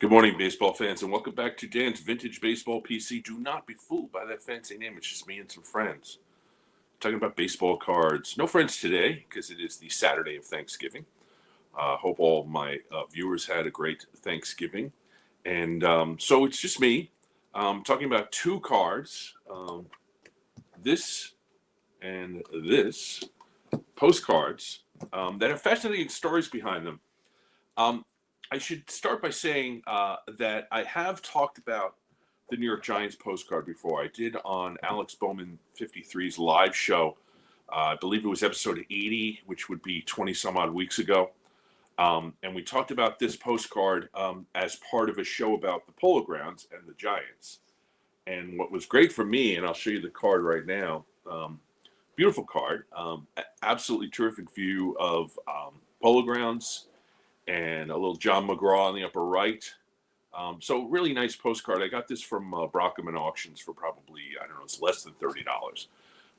Good morning, baseball fans, and welcome back to Dan's Vintage Baseball PC. Do not be fooled by that fancy name. It's just me and some friends talking about baseball cards. No friends today because it is the Saturday of Thanksgiving. Hope all my viewers had a great Thanksgiving. And so it's just me talking about two cards, this and this, postcards that have fascinating stories behind them. I should start by saying that I have talked about the New York Giants postcard before. I did on Alex Bowman 53's live show. I believe it was episode 80, which would be 20 some odd weeks ago. And we talked about this postcard as part of a show about the Polo Grounds and the Giants. And what was great for me, and I'll show you the card right now, beautiful card, absolutely terrific view of Polo Grounds, and a little John McGraw on the upper right. So really nice postcard. I got this from Brockman Auctions for probably, I don't know, it's less than $30.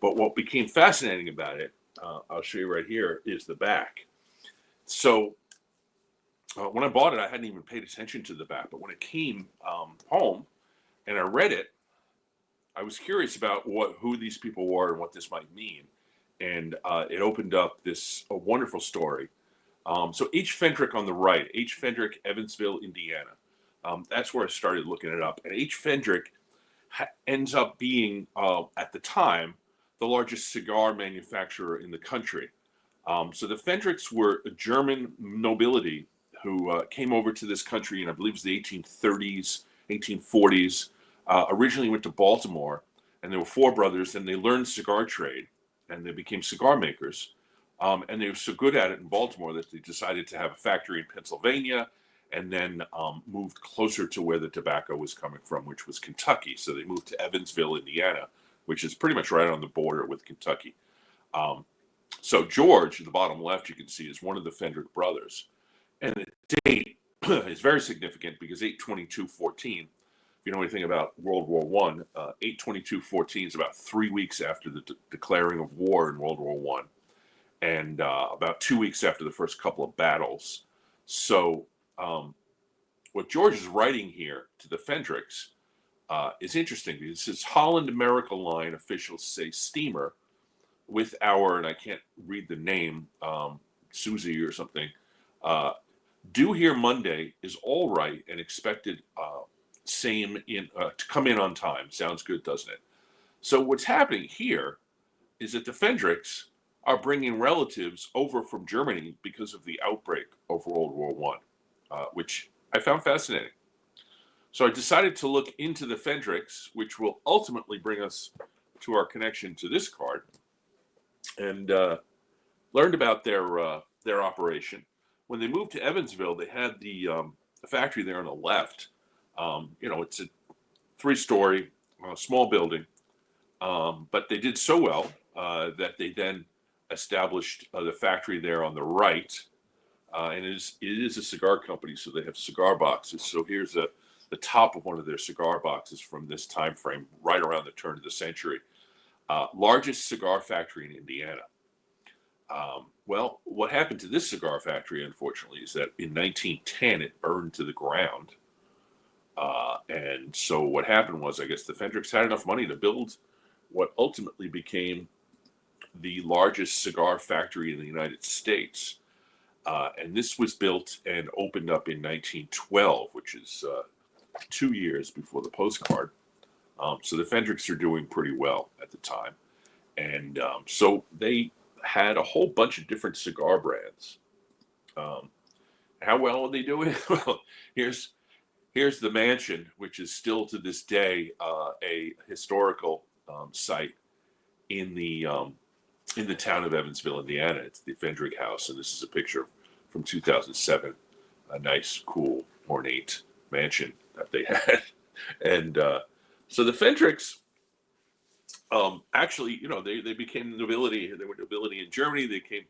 But what became fascinating about it, I'll show you right here, is the back. So when I bought it, I hadn't even paid attention to the back. But when it came home and I read it, I was curious about who these people were and what this might mean. And it opened up this wonderful story. So H. Fendrich on the right, H. Fendrich, Evansville, Indiana. That's where I started looking it up. And H. Fendrich ends up being, at the time, the largest cigar manufacturer in the country. So the Fendrichs were a German nobility who came over to this country in, I believe it was the 1830s, 1840s. Originally went to Baltimore, and there were four brothers, and they learned cigar trade, and they became cigar makers. And they were so good at it in Baltimore that they decided to have a factory in Pennsylvania, and then moved closer to where the tobacco was coming from, which was Kentucky. So they moved to Evansville, Indiana, which is pretty much right on the border with Kentucky. So George, at the bottom left, you can see, is one of the Fendrich brothers. And the date is very significant because 8/22/14, if you know anything about World War I, 8/22/14 is about 3 weeks after the declaring of war in World War I. And about 2 weeks after the first couple of battles. So what George is writing here to the Fendrichs is interesting because it says Holland America Line officials say steamer with our, and I can't read the name, Susie or something, due here Monday is all right and expected same to come in on time. Sounds good, doesn't it? So what's happening here is that the Fendrichs are bringing relatives over from Germany because of the outbreak of World War I, which I found fascinating. So I decided to look into the Fendrichs, which will ultimately bring us to our connection to this card, and learned about their operation. When they moved to Evansville, they had the factory there on the left. It's a 3-story, small building, but they did so well that they then established the factory there on the right, and it is a cigar company, so they have cigar boxes. So here's the top of one of their cigar boxes from this time frame, right around the turn of the century. Largest cigar factory in Indiana. Well, what happened to this cigar factory, unfortunately, is that in 1910 it burned to the ground. And so what happened was, I guess the Fendrichs had enough money to build what ultimately became the largest cigar factory in the United States. And this was built and opened up in 1912, which is 2 years before the postcard. So the Fendrichs are doing pretty well at the time. And so they had a whole bunch of different cigar brands. How well are they doing? Well, here's the mansion, which is still to this day a historical site in the town of Evansville, Indiana. It's the Fendrich House, and this is a picture from 2007. A nice, cool, ornate mansion that they had. And so the Fendrichs, actually, they became nobility. They were nobility in Germany. They became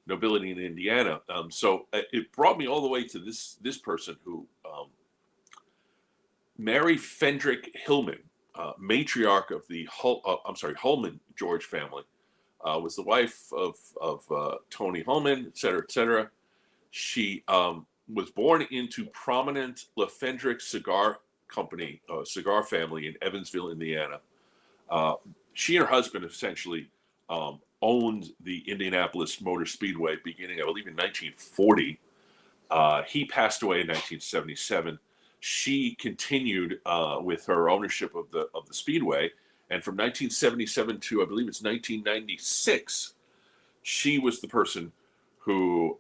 nobility in Indiana. So it brought me all the way to this person who, Mary Fendrich Hillman, matriarch of the Hullman George family, was the wife of Tony Hullman, et cetera, et cetera. She was born into prominent Fendrich Cigar Company, cigar family in Evansville, Indiana. She and her husband essentially owned the Indianapolis Motor Speedway beginning, I believe, in 1940. He passed away in 1977. She continued with her ownership of the Speedway, and from 1977 to, I believe it's 1996, she was the person who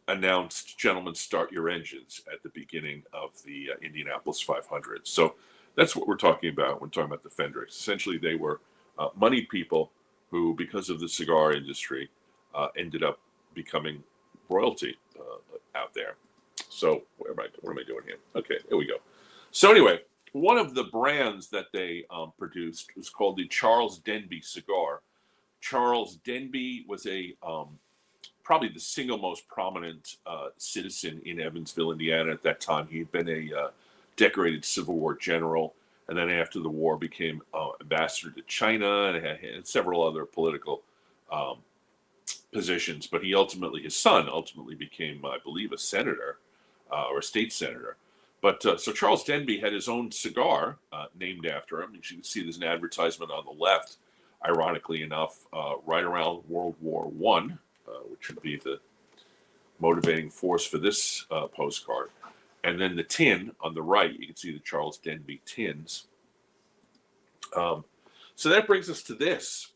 announced "Gentlemen, Start Your Engines" at the beginning of the Indianapolis 500. So that's what we're talking about when talking about the Fendrichs. Essentially, they were moneyed people who, because of the cigar industry, ended up becoming royalty out there. So what am I doing here? Okay, here we go. So anyway, one of the brands that they produced was called the Charles Denby cigar. Charles Denby was a probably the single most prominent citizen in Evansville, Indiana at that time. He had been a decorated Civil War general, and then after the war became ambassador to China and had several other political positions. But his son ultimately became, I believe, a senator or a state senator. But so Charles Denby had his own cigar named after him. You can see there's an advertisement on the left, ironically enough, right around World War I. Which would be the motivating force for this postcard. And then the tin on the right, you can see the Charles Denby tins. So that brings us to this.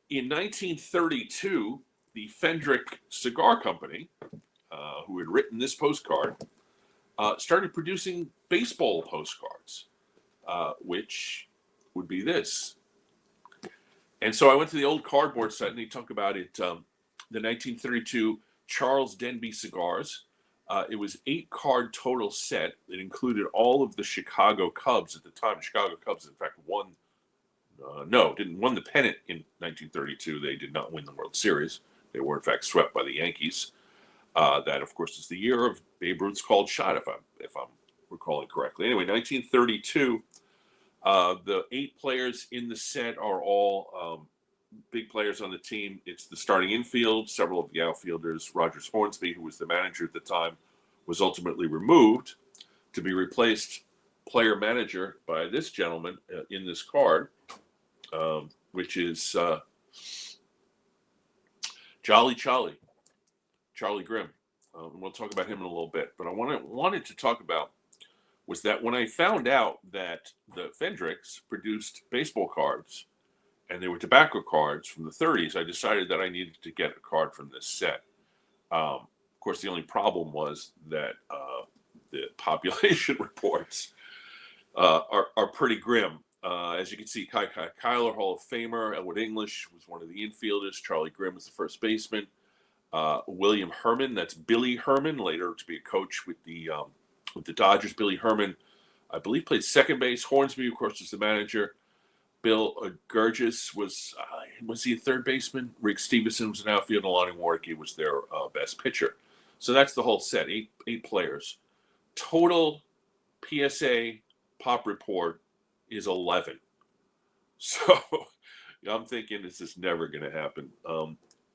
In 1932, the Fendrich Cigar Company, who had written this postcard, started producing baseball postcards, which would be this. And so I went to the old cardboard site, and they talk about it. The 1932 Charles Denby cigars. It was 8-card total set. It included all of the Chicago Cubs at the time. The Chicago Cubs, in fact, didn't win the pennant in 1932. They did not win the World Series. They were, in fact, swept by the Yankees. That, of course, is the year of Babe Ruth's called shot, if I'm recalling correctly. Anyway, 1932, the 8 players in the set are all big players on the team. It's the starting infield, several of the outfielders. Rogers Hornsby, who was the manager at the time, was ultimately removed to be replaced player manager by this gentleman in this card, which is Charlie Grimm. We'll talk about him in a little bit. But I wanted to talk about was that when I found out that the Fendrichs produced baseball cards, and they were tobacco cards from the 30s, I decided that I needed to get a card from this set. Of course, the only problem was that the population reports are pretty grim. As you can see, Kai Kyler, Hall of Famer, Elwood English was one of the infielders. Charlie Grimm was the first baseman. William Herman, that's Billy Herman, later to be a coach with the Dodgers. Billy Herman, I believe, played second base. Hornsby, of course, was the manager. Bill Gurgis was he a third baseman? Rick Stevenson was an outfielder. And Lonnie Warwick was their best pitcher. So that's the whole set, eight players. Total PSA pop report is 11. So I'm thinking this is never going to happen.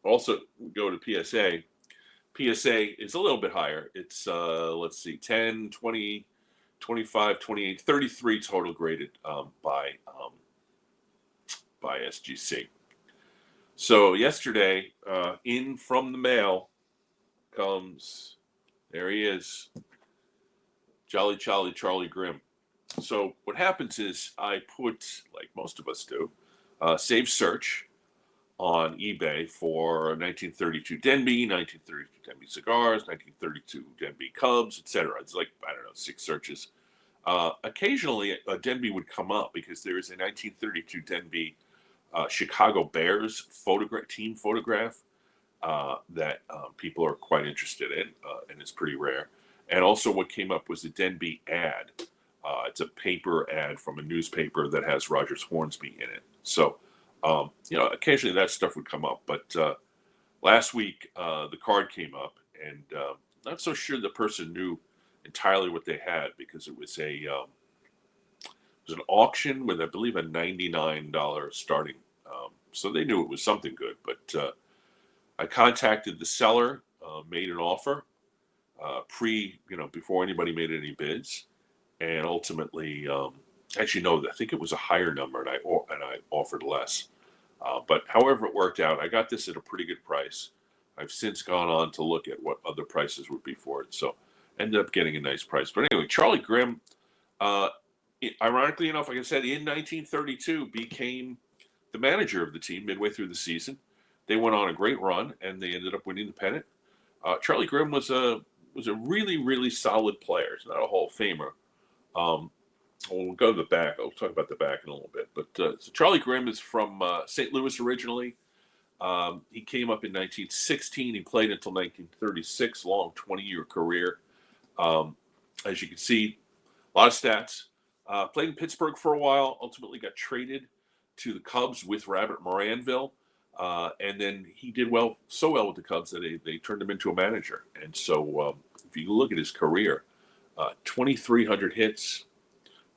Also, we go to PSA. PSA is a little bit higher. It's, 10, 20, 25, 28, 33 total graded by SGC. So yesterday, in from the mail comes, there he is, Charlie Grimm. So what happens is I put, like most of us do, save search on eBay for 1932 Denby, 1932 Denby Cigars, 1932 Denby Cubs, etc. It's like, 6 searches. Occasionally, a Denby would come up because there is a 1932 Denby Chicago Bears team photograph that people are quite interested in, and it's pretty rare. And also what came up was a Denby ad. It's a paper ad from a newspaper that has Rogers Hornsby in it. So, occasionally that stuff would come up. But last week, the card came up, and not so sure the person knew entirely what they had, because it was an auction with, I believe, a $99 starting. So they knew it was something good. But I contacted the seller, made an offer. before anybody made any bids, and ultimately, actually no, I think it was a higher number, and I offered less. But however it worked out, I got this at a pretty good price. I've since gone on to look at what other prices would be for it, so ended up getting a nice price. But anyway, Charlie Grimm, ironically enough, like I said, in 1932 became the manager of the team midway through the season. They went on a great run, and they ended up winning the pennant. Charlie Grimm was a really, really solid player. He's not a Hall of Famer. We'll go to the back. I'll talk about the back in a little bit. But so Charlie Grimm is from St. Louis originally. He came up in 1916. He played until 1936, long 20-year career. As you can see, a lot of stats. Played in Pittsburgh for a while. Ultimately got traded to the Cubs with Robert Moranville. And then he did so well with the Cubs that they turned him into a manager. And so if you look at his career, 2,300 hits,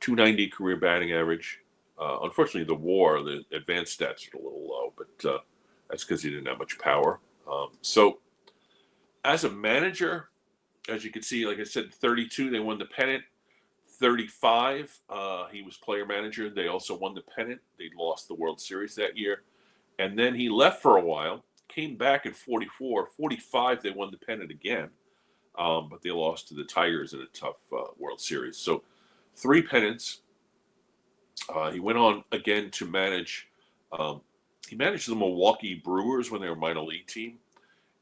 290 career batting average. Unfortunately, the advanced stats are a little low, but that's because he didn't have much power. So as a manager, as you can see, like I said, 32, they won the pennant. 35, he was player manager. They also won the pennant. They lost the World Series that year. And then he left for a while, came back in 44. 45, they won the pennant again. But they lost to the Tigers in a tough World Series. So 3 pennants. He went on again to manage. He managed the Milwaukee Brewers when they were a minor league team,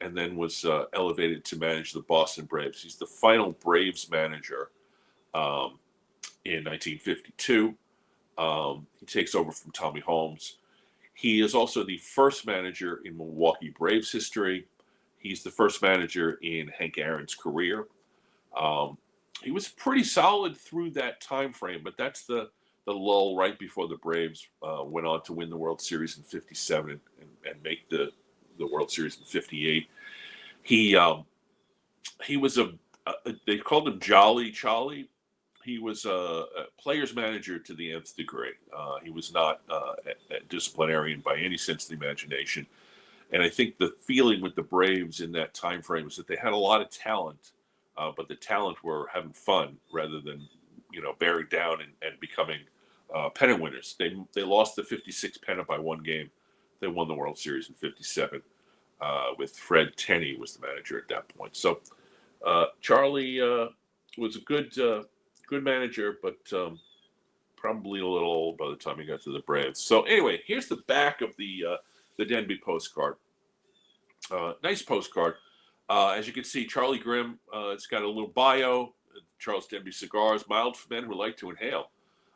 and then was elevated to manage the Boston Braves. He's the final Braves manager in 1952. He takes over from Tommy Holmes. He is also the first manager in Milwaukee Braves history. He's the first manager in Hank Aaron's career. He was pretty solid through that time frame, but that's the lull right before the Braves went on to win the World Series in 57 and make the World Series in 58. He was they called him Jolly Charlie. He was a player's manager to the nth degree. He was not a disciplinarian by any sense of the imagination. And I think the feeling with the Braves in that time frame was that they had a lot of talent, but the talent were having fun rather than, bearing down and becoming pennant winners. They lost the 56 pennant by 1 game. They won the World Series in 57 with Fred Tenney was the manager at that point. So Charlie was a good manager, but probably a little old by the time he got to the Braves. So anyway, here's the back of the Denby postcard. Nice postcard. As you can see, Charlie Grimm, it's got a little bio. Charles Denby Cigars, mild for men who like to inhale.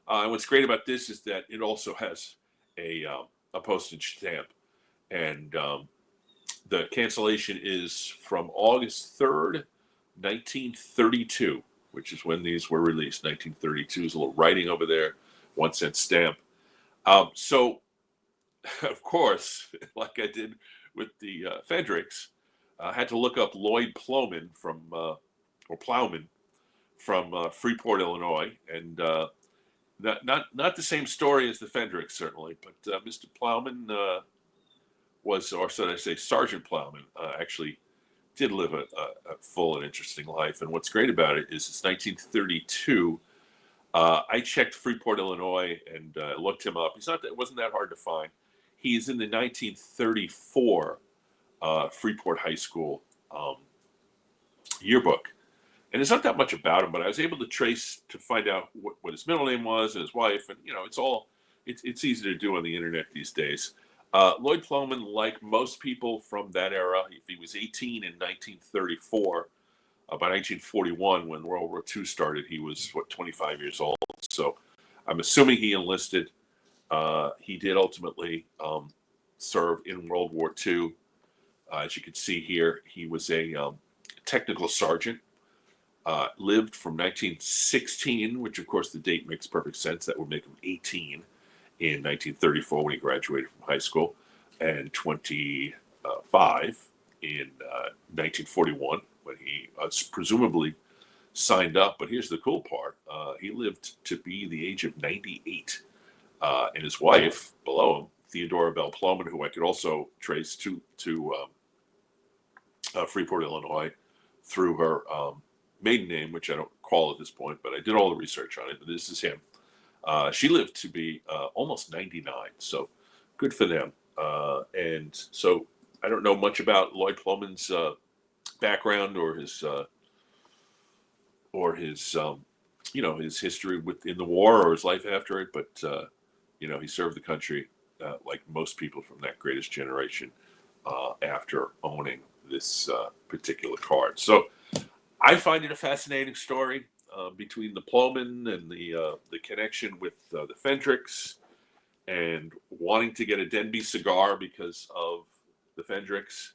And what's great about this is that it also has a postage stamp. And the cancellation is from August 3rd, 1932, which is when these were released. 1932 is a little writing over there, 1 cent stamp. So, of course, like I did with the Fendrichs, I had to look up Lloyd Plowman from Freeport, Illinois, and not the same story as the Fendrichs, certainly, but Mr. Plowman was, or should I say, Sergeant Plowman, actually did live a full and interesting life. And what's great about it is it's 1932. I checked Freeport, Illinois, and looked him up. It wasn't that hard to find. He's in the 1934 Freeport High School yearbook. And there's not that much about him, but I was able to find out what his middle name was and his wife. And, it's easy to do on the internet these days. Lloyd Plowman, like most people from that era, if he was 18 in 1934, by 1941, when World War II started, he was, 25 years old. So I'm assuming he enlisted. He did ultimately serve in World War II. As you can see here, he was a technical sergeant. Lived from 1916, which of course the date makes perfect sense. That would make him 18 in 1934 when he graduated from high school, and 25 in 1941 when he presumably signed up. But here's the cool part. He lived to be the age of 98. And his wife, below him, Theodora Bell Plowman, who I could also trace to Freeport, Illinois, through her maiden name, which I don't call at this point, but I did all the research on it. But this is him. She lived to be almost 99, so good for them. And so I don't know much about Lloyd Plowman's background or his his history within the war or his life after it, but he served the country like most people from that greatest generation after owning this particular card. So I find it a fascinating story between the Plowman and the connection with the Fendrichs and wanting to get a Denby cigar because of the Fendrichs,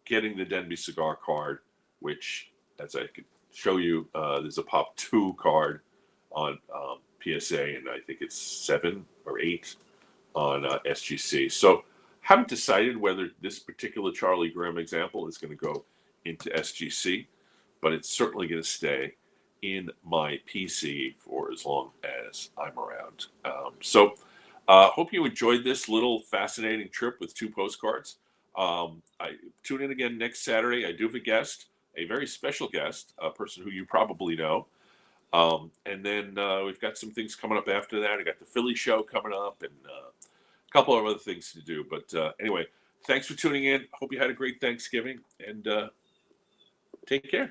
getting the Denby cigar card, which, as I could show you, there's a Pop 2 card on PSA, and I think it's 7 or 8 on SGC. So haven't decided whether this particular Charlie Graham example is going to go into SGC, but it's certainly going to stay in my PC for as long as I'm around. So hope you enjoyed this little fascinating trip with 2 postcards. I tune in again next Saturday. I do have a guest, a very special guest, a person who you probably know. And then we've got some things coming up after that. I got the Philly show coming up and a couple of other things to do. But anyway, thanks for tuning in. Hope you had a great Thanksgiving, and take care.